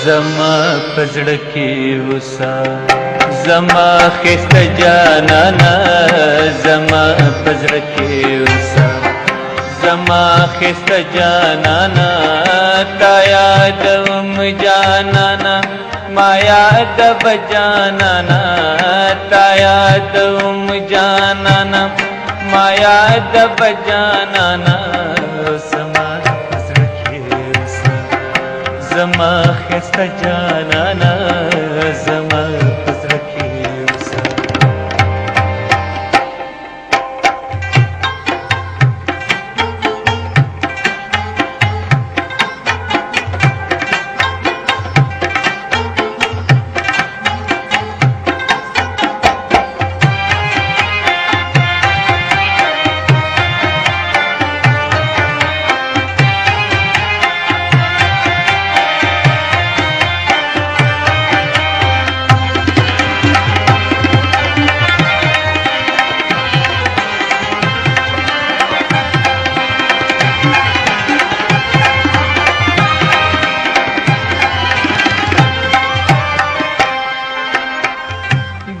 زما پزړه کې وسا زما خسته جانانا زما پزړه کې وسا زما خسته جانانا تا یادوم جانانا ما یاد بجانانا تا یادوم جانانا ما یاد بجانانا زما پزړه کې وسا زما خسته جانانا زما پزړه کې وسا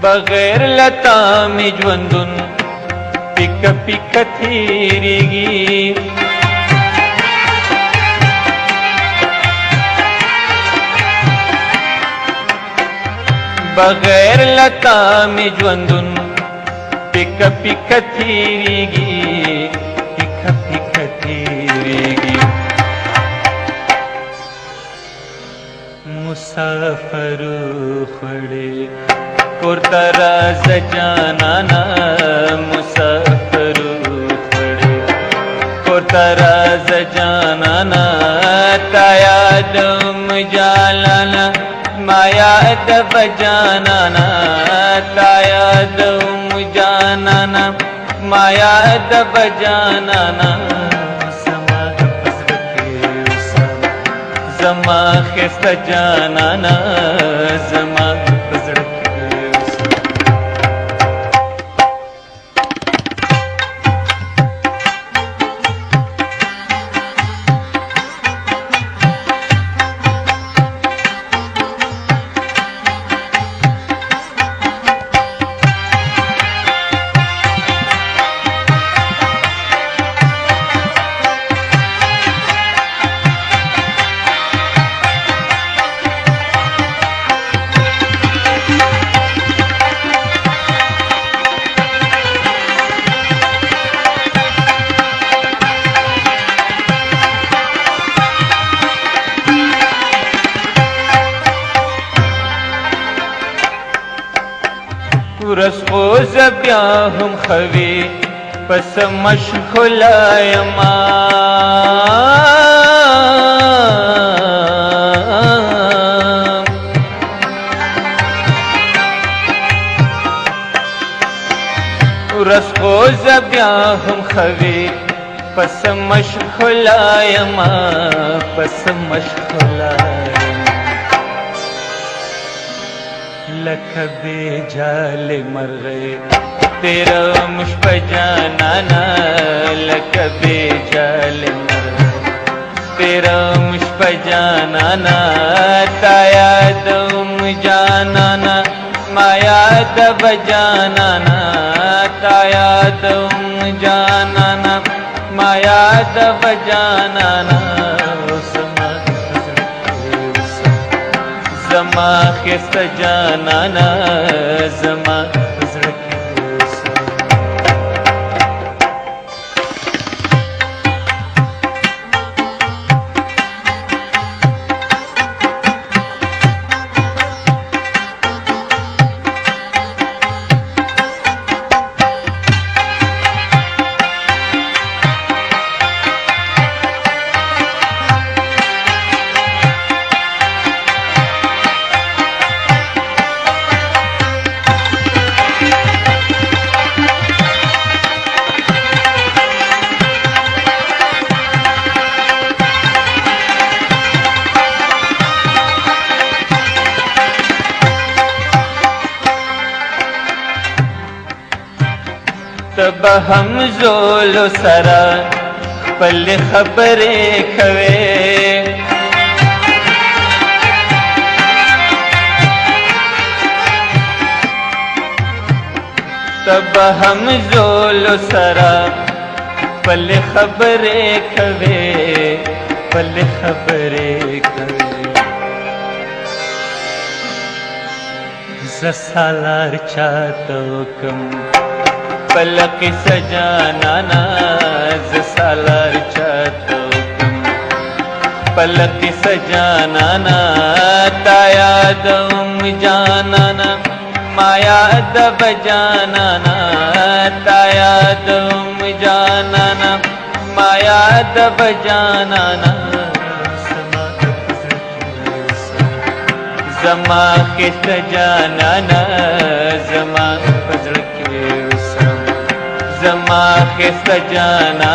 بغیر لتا می ژوندون پیک پیک تیریږي بغیر لتا می ژوندون پیک پیک تیریږي پیک پیک تیریږي مسافر خړې کور تراز جانانا مسافر خړې کور تراز جانانا تا یادوم جانانا ما یاد بجانانا تا یادوم جانانا ما یاد بجانانا زما پزړه کې وسا زما خسته جانانا زما پزړه ورځ خو زه بیا هم خوي پس مشغوله یما ورځ خو زه بیا هم خوي پس مشغوله یما پس مشغوله لکه بے جال مرغے تیرا مشپ جانانا لکه بے جال مرغے تیرا مشپ جانانا تا یادوم جانانا ما یاد بجانانا تا یادوم جانانا ما یاد بجانانا زما خسته جانانا زما پزړه کې وسا تب هم زول سرا خپل خبرې کوي तब हम जोल सरा पल खबरे खवे पल खबरे खवे जसालार चातो कम पलक सजाना जसालार चातो कम पलक सजाना ताया दम जाना माया दब जाना ताया दम जाना माया दब जाना जमा के सजाना जमा फजल के सम जमा के सजाना